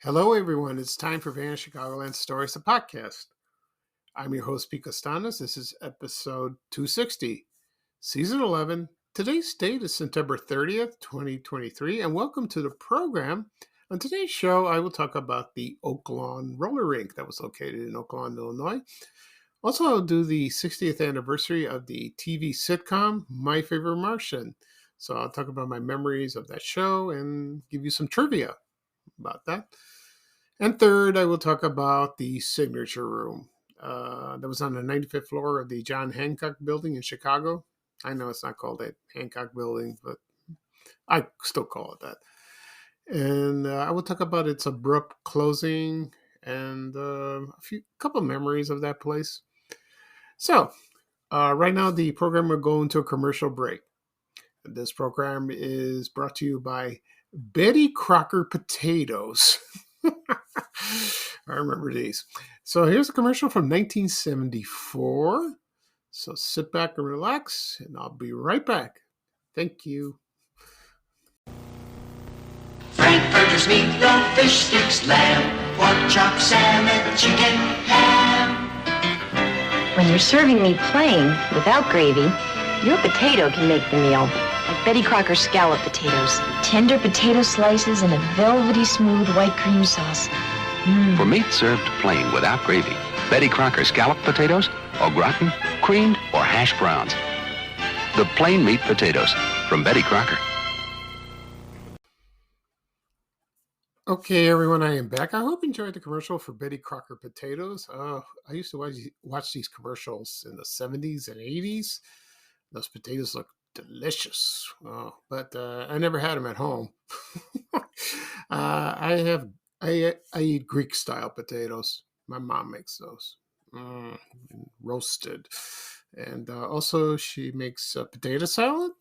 Hello, everyone. It's time for Van Chicagoland Stories, the podcast. I'm your host, Pete Costanas. This is episode 260, season 11. Today's date is September 30th, 2023, and welcome to the program. On today's show, I will talk about the Oak Lawn roller rink that was located in Oak Lawn, Illinois. Also, I'll do the 60th anniversary of the TV sitcom, My Favorite Martian. So I'll talk about my memories of that show and give you some trivia about that. And third, I will talk about the Signature Room that was on the 95th floor of the John Hancock Building in Chicago. I know it's not called a Hancock Building, but I still call it that. And I will talk about its abrupt closing and couple memories of that place. So, right now the program will go into a commercial break. This program is brought to you by Betty Crocker Potatoes. I remember these. So here's a commercial from 1974. So sit back and relax, and I'll be right back. Thank you. Frankfurters, meatloaf, fish sticks, lamb, pork chop, salmon, chicken, ham. When you're serving me plain, without gravy, your potato can make the meal. Like Betty Crocker scallop potatoes. Tender potato slices and a velvety smooth white cream sauce. For meat served plain without gravy, Betty Crocker scallop potatoes, au gratin, creamed, or hash browns. The plain meat potatoes from Betty Crocker. Okay, everyone, I am back. I hope you enjoyed the commercial for Betty Crocker Potatoes. I used to watch these commercials in the 70s and 80s. Those potatoes look delicious. But I never had them at home. I eat Greek style potatoes. My mom makes those, roasted, and also she makes a potato salad.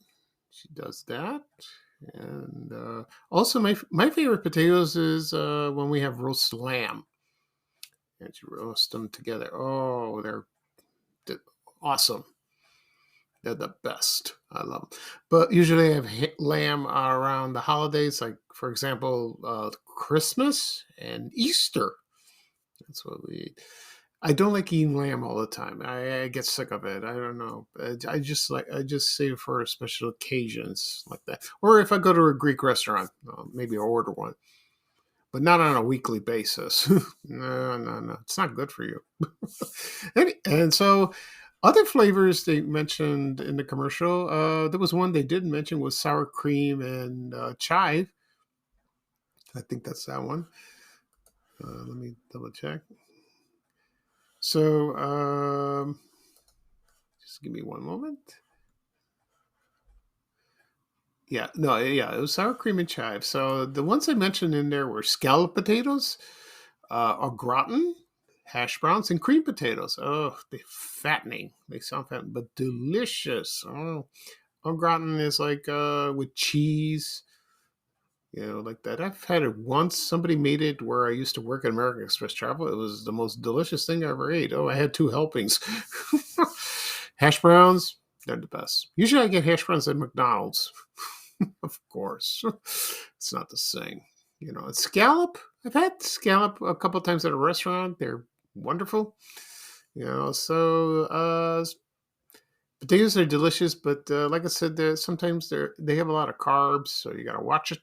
She does that, and also my favorite potatoes is when we have roast lamb, and you roast them together. Oh, they're awesome. They're the best. I love them. But usually I have lamb around the holidays, like, for example, Christmas and Easter. That's what we eat. I don't like eating lamb all the time. I get sick of it. I don't know. I just save it for special occasions like that. Or if I go to a Greek restaurant, maybe I'll order one. But not on a weekly basis. No. It's not good for you. and so... Other flavors they mentioned in the commercial, there was one they didn't mention was sour cream and chive. I think that's that one. Let me double check. So, just give me one moment. It was sour cream and chive. So the ones I mentioned in there were scallop potatoes, au gratin, hash browns, and cream potatoes. Oh, they're fattening. They sound fattening, but delicious. Oh, au gratin is like with cheese, like that. I've had it once. Somebody made it where I used to work at American Express Travel. It was the most delicious thing I ever ate. Oh, I had 2 helpings. Hash browns, they're the best. Usually I get hash browns at McDonald's. Of course. It's not the same. Scallop. I've had scallop a couple of times at a restaurant. They're wonderful. Potatoes are delicious, but like I said, sometimes they have a lot of carbs, so you got to watch it.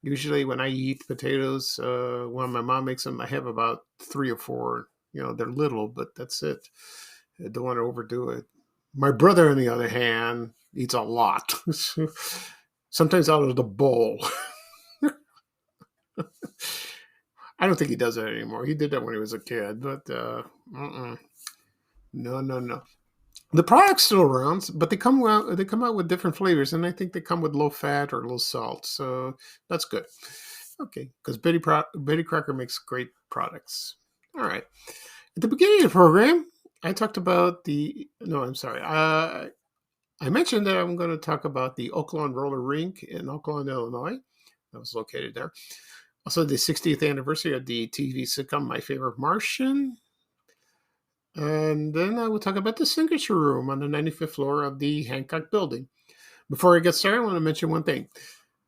Usually when I eat potatoes, when my mom makes them, I have about 3 or 4. They're little, but that's it. I don't want to overdo it. My brother, on the other hand, eats a lot. Sometimes out of the bowl. I don't think he does that anymore. He did that when he was a kid, but no. The product's still around, but they come out. They come out with different flavors, and I think they come with low fat or low salt, so that's good. Okay, because Betty Crocker makes great products. All right. At the beginning of the program, I talked about the. No, I'm sorry. I mentioned that I'm going to talk about the Oaklawn Roller Rink in Oaklawn, Illinois. That was located there. Also, the 60th anniversary of the TV sitcom My Favorite Martian. And then I will talk about the signature room on the 95th floor of the Hancock building. Before I get started, I want to mention one thing.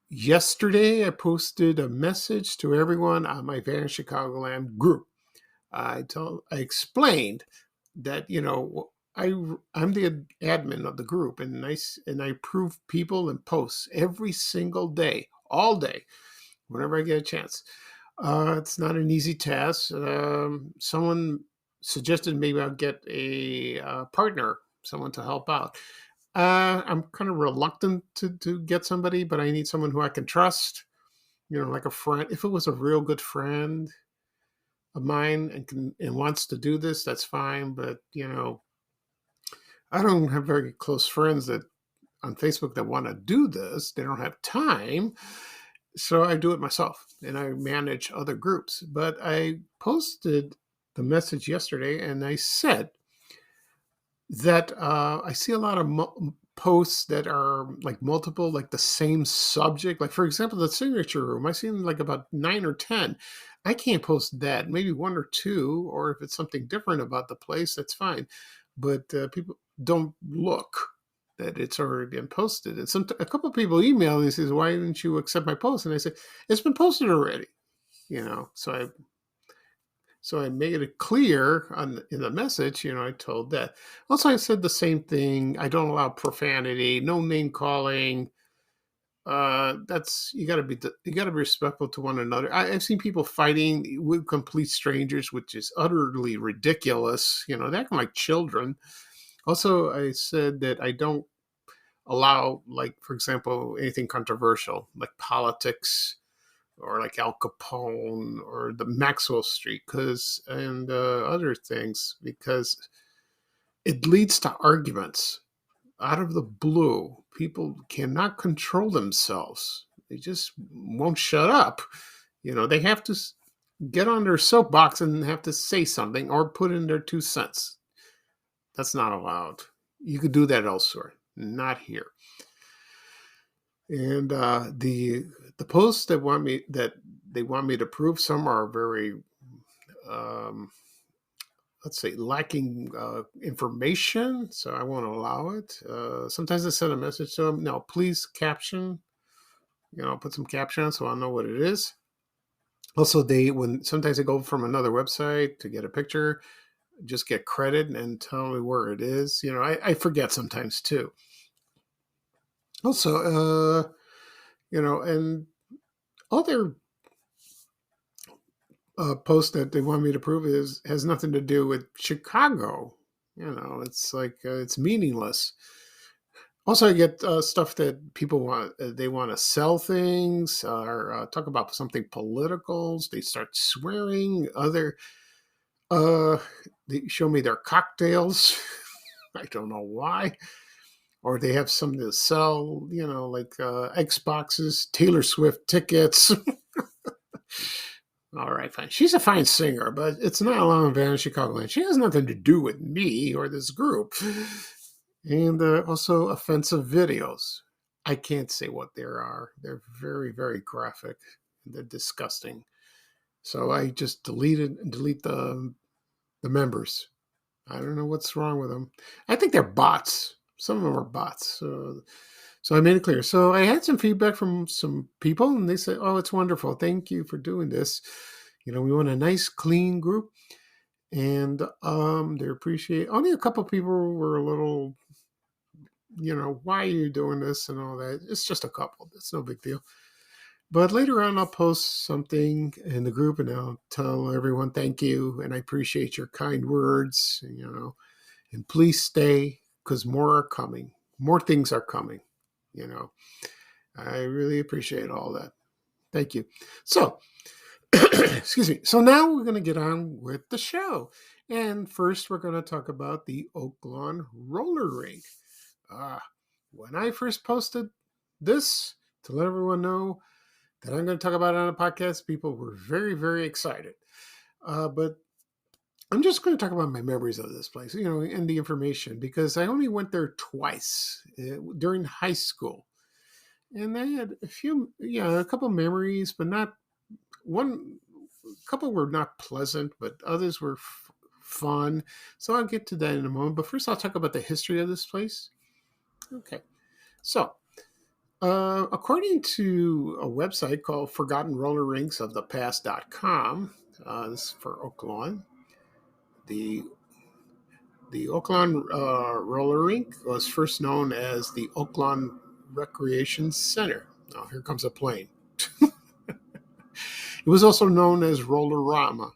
Yesterday, I posted a message to everyone on my Van Chicagoland group. I explained that I'm the admin of the group, and I approve people and posts every single day, all day, whenever I get a chance. It's not an easy task. Someone suggested maybe I'll get a partner, someone to help out. I'm kind of reluctant to get somebody, but I need someone who I can trust. Like a friend. If it was a real good friend of mine and wants to do this, that's fine. But I don't have very close friends that on Facebook that want to do this. They don't have time. So I do it myself and I manage other groups. But I posted the message yesterday and I said that I see a lot of posts that are like multiple, like the same subject. Like, for example, the signature room, I seen like about 9 or 10. I can't post that, maybe one or two, or if it's something different about the place, that's fine. But people don't look that it's already been posted. And a couple of people email me and says, "Why didn't you accept my post?" And I said, "It's been posted already." So I made it clear in the message. I told that. Also, I said the same thing. I don't allow profanity, no name calling. That's you got to be respectful to one another. I've seen people fighting with complete strangers, which is utterly ridiculous. They're acting like children. Also, I said that I don't allow, like, for example, anything controversial like politics or like Al Capone or the Maxwell Street and other things, because it leads to arguments out of the blue. People cannot control themselves. They just won't shut up. They have to get on their soapbox and have to say something or put in their 2 cents. That's not allowed. You could do that elsewhere, not here. And the posts that they want me to prove, some are very let's say lacking information, so I won't allow it. Sometimes I send a message to them, no, please caption, put some caption on so I know what it is. Also, sometimes they go from another website to get a picture, just get credit and tell me where it is. I forget sometimes too. Also, and other post that they want me to prove has nothing to do with Chicago. It's like it's meaningless. Also, I get stuff that people want. They want to sell things or talk about something political. They start swearing. Uh, they show me their cocktails. I don't know why. Or they have something to sell. Like Xboxes, Taylor Swift tickets. All right, fine. She's a fine singer, but it's not allowed in Chicagoland. She has nothing to do with me or this group. And also offensive videos. I can't say what there are. They're very, very graphic. They're disgusting. So I just delete the members. I don't know what's wrong with them. I think they're bots. Some of them are bots. So I made it clear. So I had some feedback from some people, and they said, "Oh, it's wonderful. Thank you for doing this. We want a nice, clean group." And they appreciate. Only a couple people were a little, why are you doing this and all that. It's just a couple. It's no big deal. But later on, I'll post something in the group, and I'll tell everyone thank you, and I appreciate your kind words. And please stay, because more are coming. More things are coming. I really appreciate all that. Thank you. So, excuse me. So now we're going to get on with the show. And first, we're going to talk about the Oaklawn Roller Rink. Uh, when I first posted this to let everyone know that I'm going to talk about it on a podcast, people were very, very excited. But I'm just going to talk about my memories of this place, and the information, because I only went there twice during high school. And I had a couple memories, but not one. A couple were not pleasant, but others were fun. So I'll get to that in a moment. But first, I'll talk about the history of this place. Okay. So, according to a website called ForgottenRollerRinksOfThePast.com, this is for Oaklawn, the Oaklawn Roller Rink was first known as the Oaklawn Recreation Center. Now, here comes a plane. It was also known as Rollerama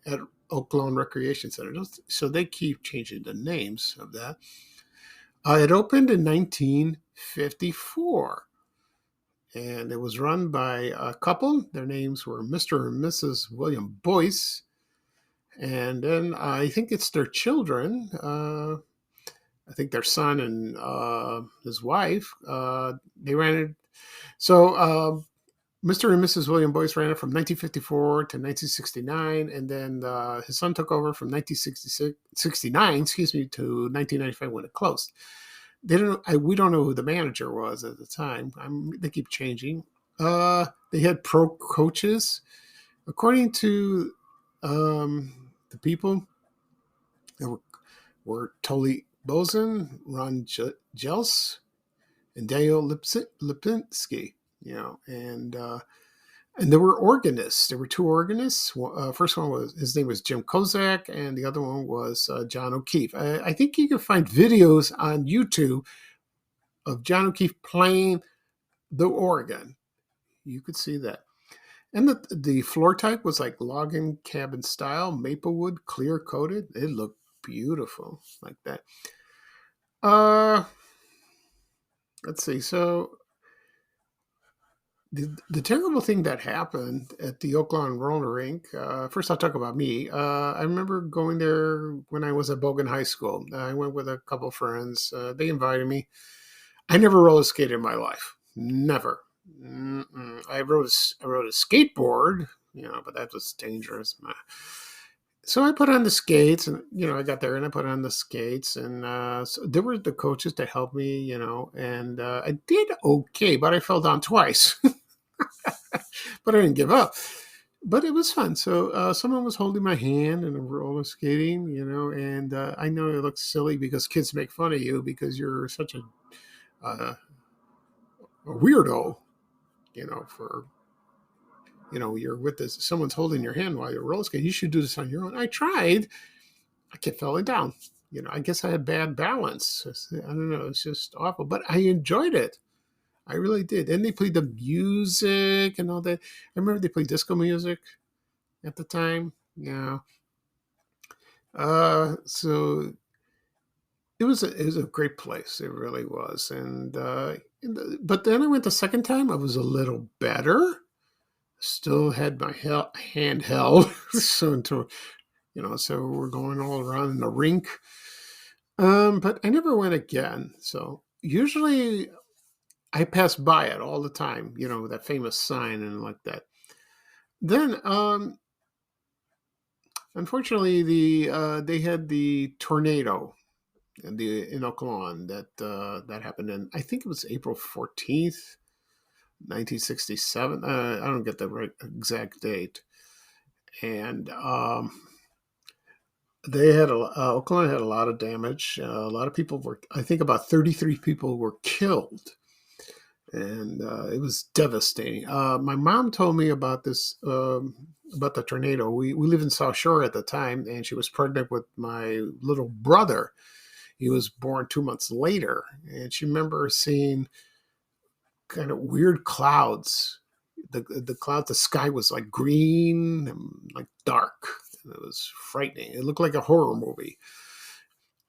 at Oaklawn Recreation Center. So they keep changing the names of that. It opened in 1954, and it was run by a couple. Their names were Mr. and Mrs. William Boyce, and then I think it's their children. I think their son and his wife. They ran it. So Mr. and Mrs. William Boyce ran it from 1954 to 1969, and then his son took over from 1969, to 1995 when it closed. We don't know who the manager was at the time. They keep changing. They had pro coaches, according to the people. There were Tully Bozen, Ron Jels, and Daniel Lipinski. And there were organists. There were two organists. First one his name was Jim Kozak, and the other one was John O'Keefe. I think you can find videos on YouTube of John O'Keefe playing the organ. You could see that. And the floor type was like log cabin style, maple wood, clear coated. It looked beautiful like that. Let's see. So the terrible thing that happened at the Oaklawn Roller Rink, first I'll talk about me. I remember going there when I was at Bogan High School. I went with a couple of friends. They invited me. I never roller skated in my life. Never. I rode a skateboard, but that was dangerous. So I put on the skates, and I got there and I put on the skates, and so there were the coaches to help me, and I did okay, but I fell down twice. But I didn't give up. But it was fun. So someone was holding my hand and roller skating, and I know it looks silly because kids make fun of you because you're such a weirdo, for you're with this, someone's holding your hand while you're roller skating. You should do this on your own. I tried. I kept falling down. I guess I had bad balance. I don't know. It's just awful, but I enjoyed it. I really did. And they played the music and all that. I remember they played disco music at the time. Yeah. So it was a great place. It really was. But then I went the second time. I was a little better. Still had my hand held. So we're going all around in the rink. But I never went again. So usually I pass by it all the time, that famous sign and like that. Then, unfortunately, they had the tornado in Oaklawn that happened in, I think it was April 14th, 1967. I don't get the right exact date. And Oaklawn had a lot of damage. A lot of people I think about 33 people were killed. And it was devastating. My mom told me about this, about the tornado. We lived in South Shore at the time, and she was pregnant with my little brother. He was born 2 months later, and she remember seeing kind of weird clouds. The cloud, the sky was like green and like dark, and it was frightening. It looked like a horror movie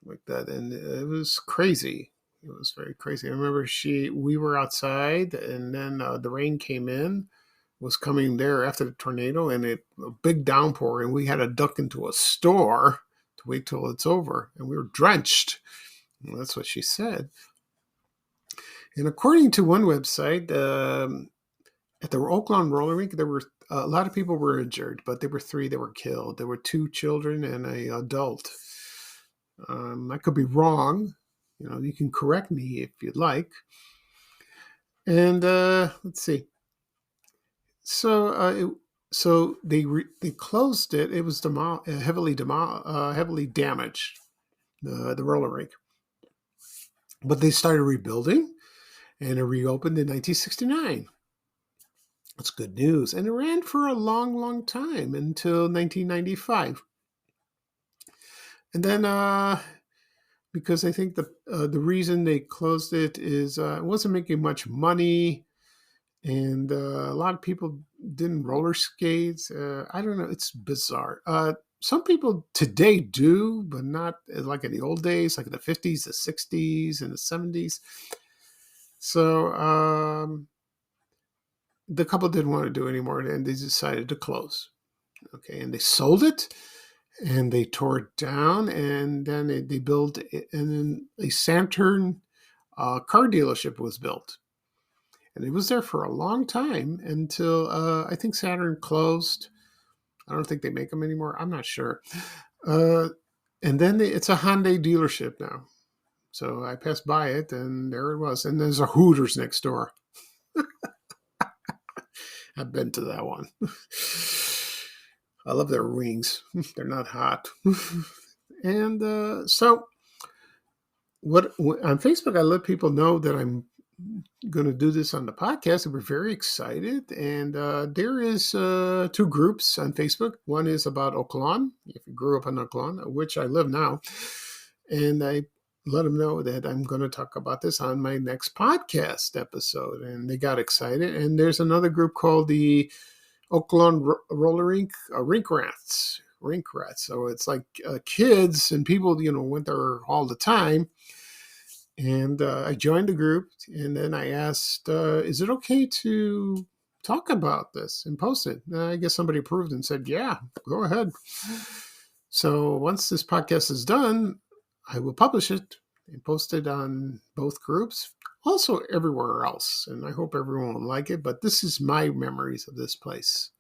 like that, and it was crazy. It was very crazy. I remember we were outside, and then the rain came in was coming there after the tornado, and a big downpour, and we had to duck into a store to wait till it's over, and we were drenched. Well, that's what she said. And according to one website, at the Oaklawn roller rink, there were a lot of people were injured, but there were 3 that were killed. There were 2 children and an adult. I could be wrong. You can correct me if you'd like. And let's see. So they closed it. It was heavily damaged, the roller rink. But they started rebuilding, and it reopened in 1969. That's good news. And it ran for a long, long time until 1995. And then, because I think the reason they closed it is it wasn't making much money, and a lot of people didn't roller skate. I don't know. It's bizarre. Some people today do, but not like in the old days, like in the 50s, the 60s, and the 70s. So the couple didn't want to do it anymore, and they decided to close. Okay, and they sold it, and they tore it down, and then they built it, and then a Saturn car dealership was built. And it was there for a long time until I think Saturn closed. I don't think they make them anymore. I'm not sure. And then it's a Hyundai dealership now. So I passed by it, and there it was. And there's a Hooters next door. I've been to that one. I love their wings. They're not hot. And so on Facebook, I let people know that I'm going to do this on the podcast, and we're very excited. And there is 2 groups on Facebook. One is about Oaklawn, if you grew up in Oaklawn, which I live now. And I let them know that I'm going to talk about this on my next podcast episode. And they got excited. And there's another group called the Oaklawn Roller Rink, Rink Rats. So it's like kids and people, went there all the time. And I joined the group, and then I asked, is it okay to talk about this and post it? I guess somebody approved and said, yeah, go ahead. So once this podcast is done, I will publish it and post it on both groups, also everywhere else. And I hope everyone will like it, but this is my memories of this place.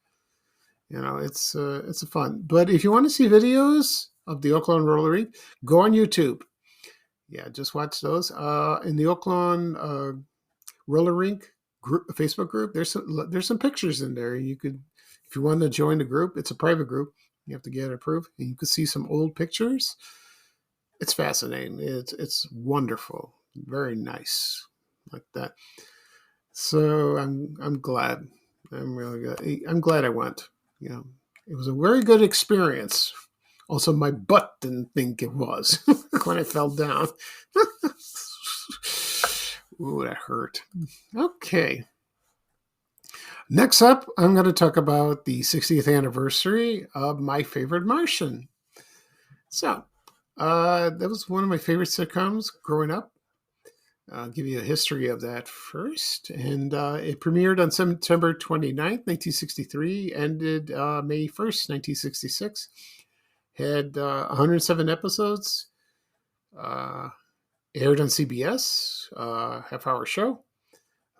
It's a fun. But if you want to see videos of the Oaklawn Roller Rink, go on YouTube. Yeah, just watch those. In the Oaklawn Roller Rink Facebook group, there's some pictures in there. You could, if you want to join the group, it's a private group. You have to get it approved, and you can see some old pictures. It's fascinating. It's wonderful, very nice, like that. So I'm glad. I'm really good. I'm glad I went. It was a very good experience. Also, my butt didn't think it was when I fell down. Ooh, that hurt. Okay. Next up, I'm going to talk about the 60th anniversary of my favorite Martian. So, that was one of my favorite sitcoms growing up. I'll give you a history of that first. And it premiered on September 29th, 1963, ended May 1st, 1966. Had 107 episodes, aired on CBS, half-hour show.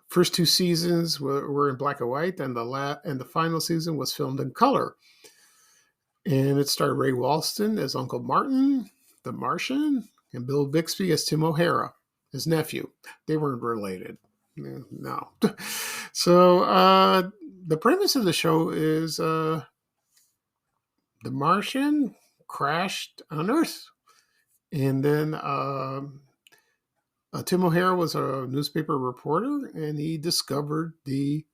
First 2 seasons were in black and white, and the final season was filmed in color. And it starred Ray Walston as Uncle Martin, the Martian, and Bill Bixby as Tim O'Hara, his nephew. They weren't related. No. So the premise of the show is the Martian crashed on Earth. And then Tim O'Hara was a newspaper reporter, and he discovered the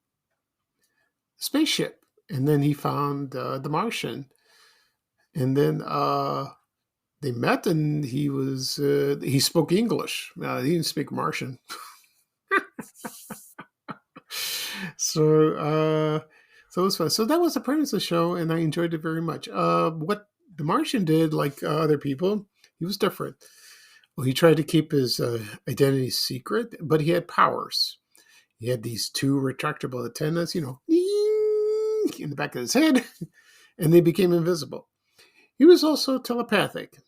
spaceship. And then he found the Martian. And then they met, and he spoke English. He didn't speak Martian. So it was fun. So that was the premise of the show, and I enjoyed it very much. What the Martian did, like other people, he was different. Well, he tried to keep his identity secret, but he had powers. He had these 2 retractable antennas, in the back of his head, and they became invisible. He was also telepathic.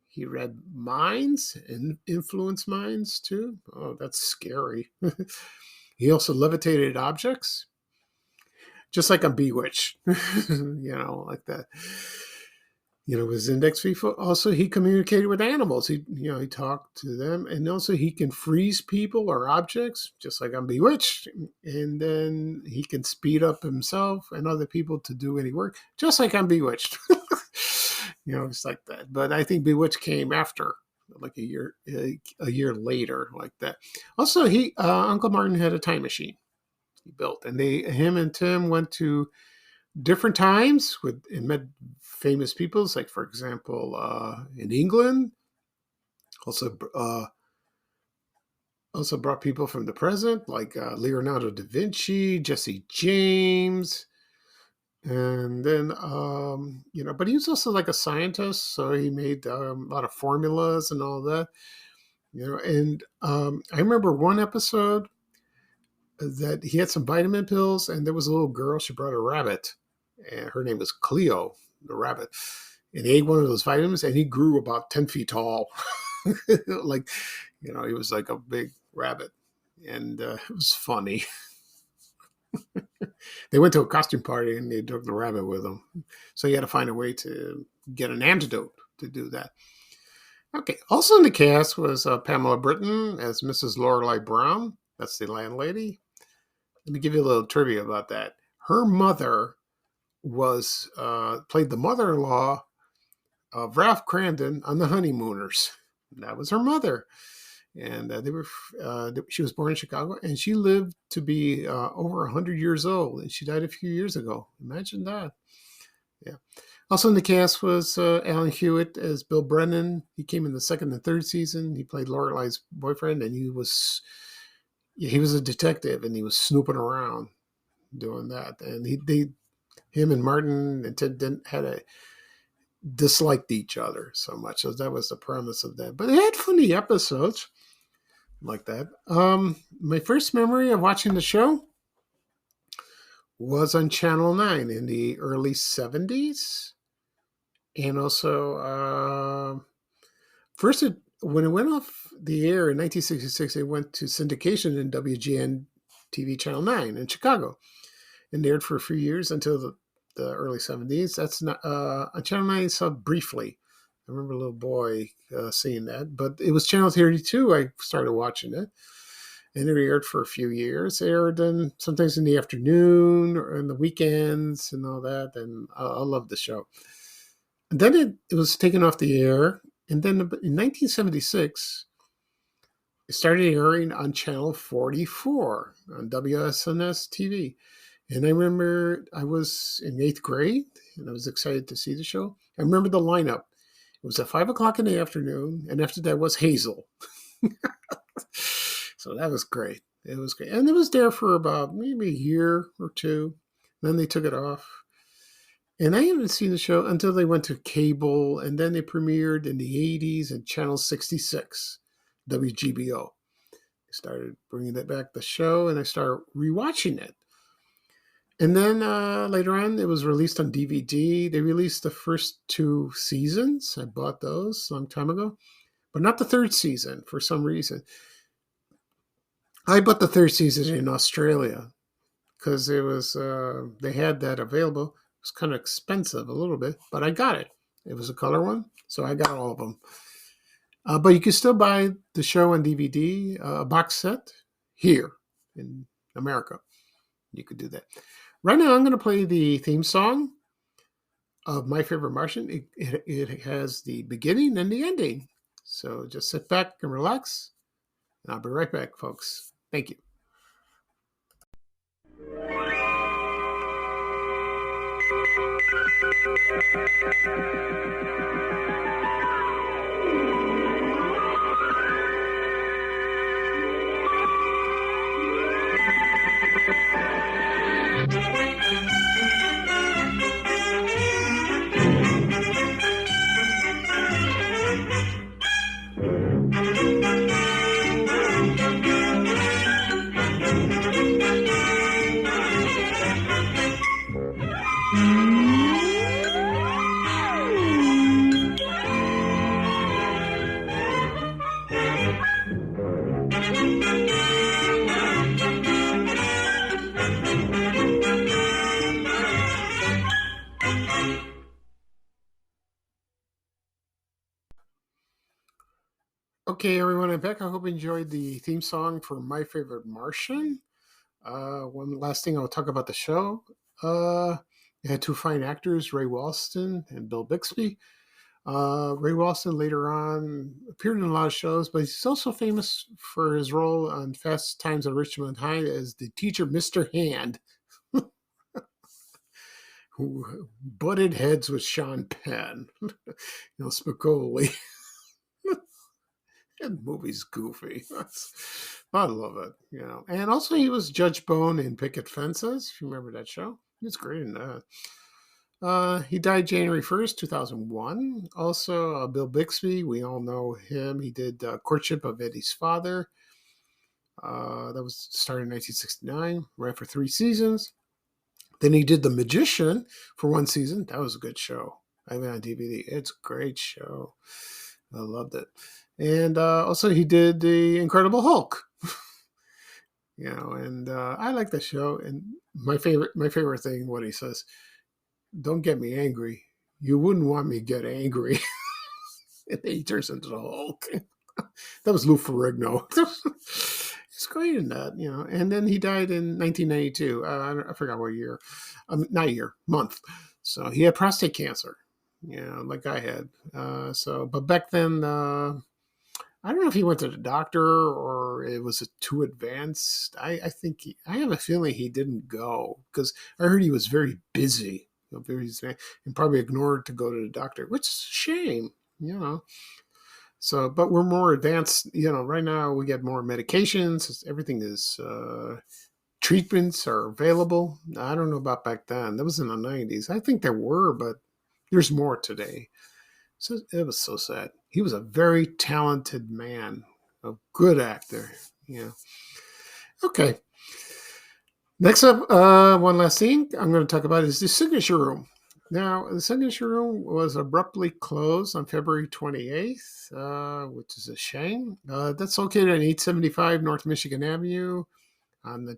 He read minds and influenced minds too. Oh, that's scary. He also levitated objects, just like on Bewitched, like that. His index finger. Also, he communicated with animals. He talked to them, and also he can freeze people or objects, just like on Bewitched. And then he can speed up himself and other people to do any work, just like on Bewitched. It's like that. But I think Bewitched came after, like a year later, like that. Also, Uncle Martin had a time machine he built, and him and Tim went to different times and met famous people, like, for example, in England. Also brought people from the present, like Leonardo da Vinci, Jesse James. And then, but he was also like a scientist, so he made a lot of formulas and all that. And I remember one episode that he had some vitamin pills, and there was a little girl. She brought a rabbit, and her name was Cleo, the rabbit. And he ate one of those vitamins, and he grew about 10 feet tall. Like, he was like a big rabbit, and it was funny. They went to a costume party, and they took the rabbit with them. So he had to find a way to get an antidote to do that. Okay. Also in the cast was Pamela Britton as Mrs. Lorelei Brown. That's the landlady. Let me give you a little trivia about that. Her mother was played the mother-in-law of Ralph Cramden on The Honeymooners. That was her mother. And she was born in Chicago, and she lived to be over 100 years old, and she died a few years ago. Imagine that. Yeah. Also in the cast was Alan Hewitt as Bill Brennan. He came in the second and third season. He played Lorelei's boyfriend, and he was a detective, and he was snooping around doing that. And him and Martin and Ted disliked each other so much. So that was the premise of that. But they had funny episodes like that. My first memory of watching the show was on Channel 9 in the early 70s. And also, when it went off the air in 1966, it went to syndication in WGN TV Channel 9 in Chicago. And aired for a few years until the early 70s. That's not on Channel 9 I saw briefly. I remember a little boy seeing that. But it was Channel 32 I started watching it. And it aired for a few years. It aired sometimes in the afternoon or in the weekends and all that. And I loved the show. And then it was taken off the air. And then in 1976, it started airing on Channel 44 on WSNS TV. And I remember I was in 8th grade, and I was excited to see the show. I remember the lineup. It was at 5 o'clock in the afternoon, and after that was Hazel. So that was great. It was great. And it was there for about maybe a year or two. Then they took it off. And I haven't seen the show until they went to cable, and then they premiered in the 80s at Channel 66, WGBO. They started bringing it back, the show, and I started rewatching it. And then later on, it was released on DVD. They released the first 2 seasons. I bought those a long time ago, but not the 3rd season for some reason. I bought the 3rd season in Australia because it was they had that available. It was kind of expensive a little bit, but I got it. It was a color one, so I got all of them. But you can still buy the show on DVD, a box set here in America. You could do that. Right now, I'm going to play the theme song of My Favorite Martian. It has the beginning and the ending. So just sit back and relax. And I'll be right back, folks. Thank you. Okay, everyone, I'm back. I hope you enjoyed the theme song for My Favorite Martian. One last thing I'll talk about the show. It had two fine actors, Ray Walston and Bill Bixby. Ray Walston later on appeared in a lot of shows, but he's also famous for his role on Fast Times at Richmond High as the teacher, Mr. Hand, who butted heads with Sean Penn. Spicoli. And the movie's goofy. I love it. And also he was Judge Bone in Picket Fences, if you remember that show. He was great in that. He died January 1st, 2001. Also, Bill Bixby, we all know him. He did Courtship of Eddie's Father. That was started in 1969, ran for 3 seasons. Then he did The Magician for 1 season. That was a good show. I have it on DVD. It's a great show. I loved it. And also he did The Incredible Hulk. And I like the show. And my favorite thing, what he says, don't get me angry. You wouldn't want me to get angry. And then he turns into the Hulk. That was Lou Ferrigno. He's great in that, And then he died in 1992. I forgot what year. Not year, month. So he had prostate cancer, like I had. But back then, I don't know if he went to the doctor or it was too advanced. I I have a feeling he didn't go because I heard he was very busy, and probably ignored to go to the doctor, which is a shame. So, but we're more advanced. Right now we get more medications. Everything is treatments are available. I don't know about back then. That was in the 90s. I think there were, but there's more today. So it was so sad. He was a very talented man, a good actor. Okay. Next up, one last thing I'm going to talk about is the Signature Room. Now, the Signature Room was abruptly closed on February 28th, which is a shame. That's located at 875 North Michigan Avenue on the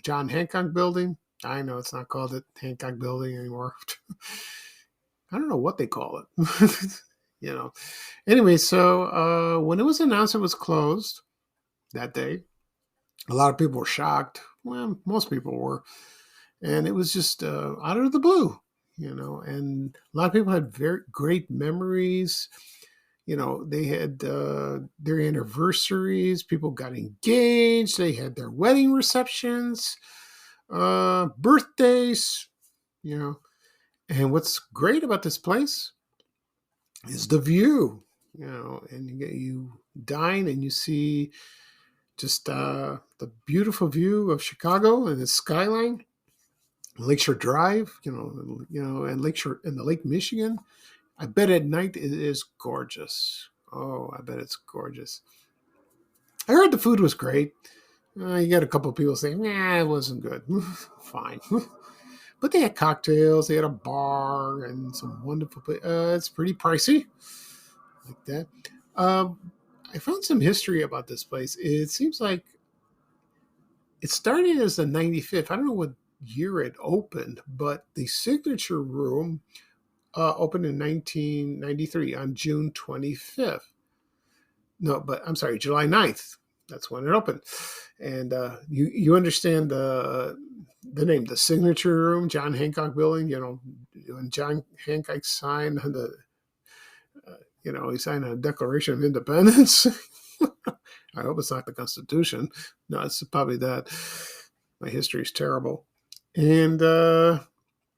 John Hancock Building. I know it's not called the Hancock Building anymore. I don't know what they call it. Anyway, so when it was announced it was closed that day, a lot of people were shocked. Well, most people were. And it was just out of the blue, and a lot of people had very great memories. They had their anniversaries. People got engaged. They had their wedding receptions, birthdays, And what's great about this place is the view, and you dine and you see just the beautiful view of Chicago and the skyline, Lakeshore Drive, and Lakeshore and the Lake Michigan. I bet at night it is gorgeous. Oh, I bet it's gorgeous. I heard the food was great. You got a couple of people saying, "Nah, it wasn't good." Fine. But they had cocktails, they had a bar, and some wonderful. It's pretty pricey, like that. I found some history about this place. It seems like it started as the 95th. I don't know what year it opened, but the Signature Room opened in 1993 on June 25th. No, but I'm sorry, July 9th. That's when it opened. And you understand the name, the Signature Room, John Hancock Building. When John Hancock signed he signed a Declaration of Independence. I hope it's not the Constitution. No, it's probably that. My history is terrible. And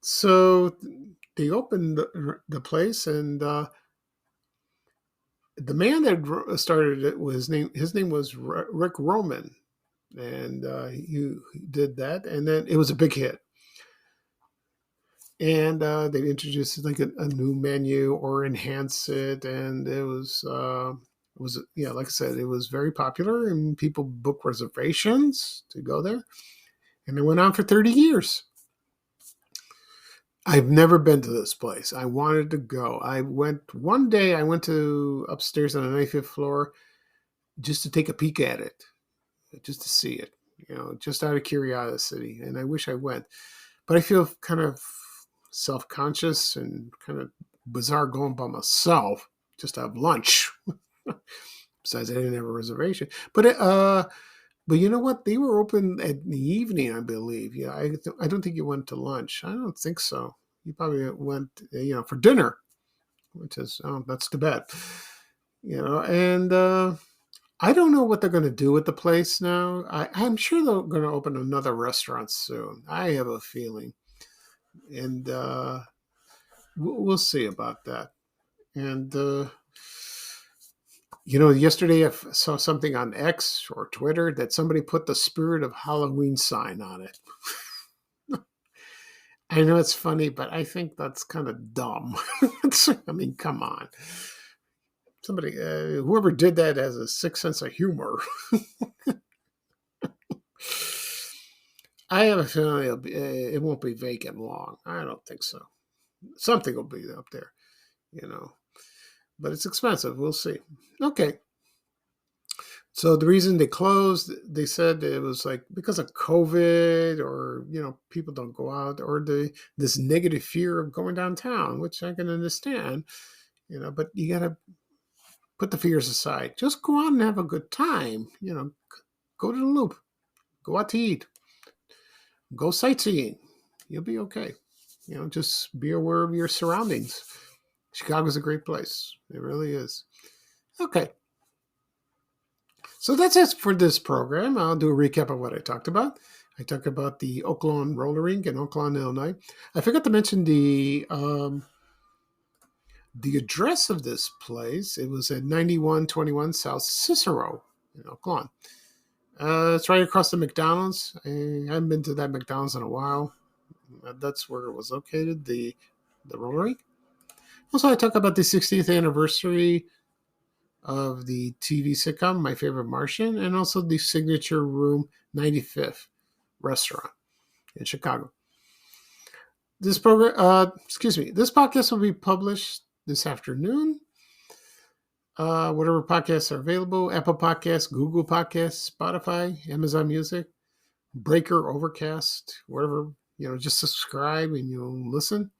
so they opened the place, and the man that started it his name was Rick Roman, and he did that, and then it was a big hit. And they introduced like a new menu or enhance it, and it was like I said, it was very popular, and people booked reservations to go there, and it went on for 30 years. I've never been to this place. I wanted to go. I went to upstairs on the 95th floor just to take a peek at it, just to see it, just out of curiosity. And I wish I went, but I feel kind of self-conscious and kind of bizarre going by myself just to have lunch. Besides, I didn't have a reservation. But you know what? They were open at the evening, I believe. Yeah, I don't think you went to lunch. I don't think so. You probably went, for dinner, which is that's too bad. And I don't know what they're going to do with the place now. I'm sure they're going to open another restaurant soon. I have a feeling, and we'll see about that. And yesterday saw something on X or Twitter that somebody put the Spirit of Halloween sign on it. I know it's funny, but I think that's kind of dumb. I mean, come on. Somebody, whoever did that has a sick sense of humor. I have a feeling it won't be vacant long. I don't think so. Something will be up there, but it's expensive. We'll see. Okay. So the reason they closed, they said it was like because of COVID, or people don't go out, or this negative fear of going downtown, which I can understand. But you got to put the fears aside. Just go out and have a good time. Go to the Loop, go out to eat, go sightseeing. You'll be okay. Just be aware of your surroundings. Chicago's a great place. It really is. Okay. So that's it for this program. I'll do a recap of what I talked about. I talked about the Oaklawn Roller Rink in Oaklawn, Illinois. I forgot to mention the address of this place. It was at 9121 South Cicero in Oaklawn. It's right across the McDonald's. I haven't been to that McDonald's in a while. That's where it was located, the roller rink. Also, I talk about the 60th anniversary of the TV sitcom My Favorite Martian, and also the Signature Room 95th restaurant in Chicago. This podcast will be published this afternoon. Whatever podcasts are available: Apple Podcasts, Google Podcasts, Spotify, Amazon Music, Breaker, Overcast, whatever. Just subscribe and you'll listen.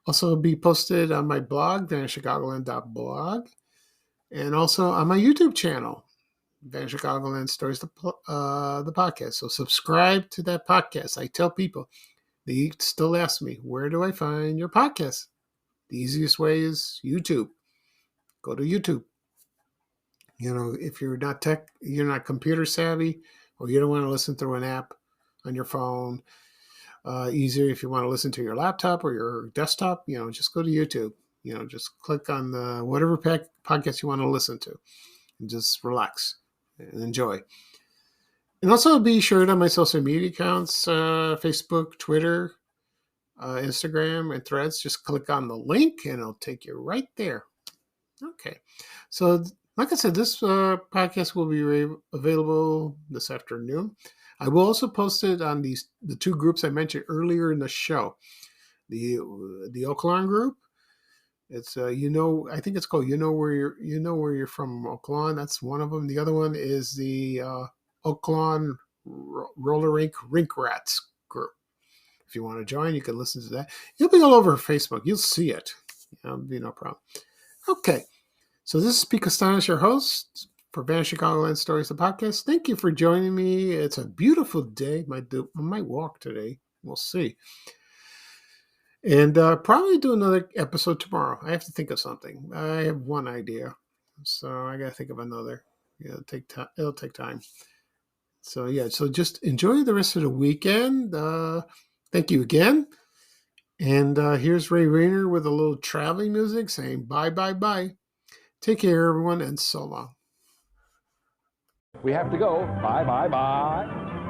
Also, it'll be posted on my blog, vanchicagoland.blog, and also on my YouTube channel, Van Chicagoland Stories, the podcast. So subscribe to that podcast. I tell people, they still ask me, where do I find your podcast? The easiest way is YouTube. Go to YouTube. If you're not computer savvy, or you don't want to listen through an app on your phone, easier if you want to listen to your laptop or your desktop, just go to YouTube. Just click on the whatever podcast you want to listen to, and just relax and enjoy. And also be sure on my social media accounts, Facebook, Twitter, Instagram, and Threads. Just click on the link and it'll take you right there. Okay. So like I said, this podcast will be available this afternoon. I will also post it on the two groups I mentioned earlier in the show. The Oaklawn group. It's I think it's called where you're from, Oaklawn. That's one of them. The other one is the Oaklawn Roller Rink Rats group. If you want to join, you can listen to that. It'll be all over Facebook. You'll see it. It'll be no problem. Okay. So this is Pete Costanis, your host for Van Chicagoland Stories, the podcast. Thank you for joining me. It's a beautiful day. I might walk today. We'll see. And probably do another episode tomorrow. I have to think of something. I have one idea, so I got to think of another. It'll take time. It'll take time. So yeah. So just enjoy the rest of the weekend. Thank you again. And here's Ray Rayner with a little traveling music saying bye, bye, bye. Take care, everyone, and so long. We have to go. Bye, bye, bye.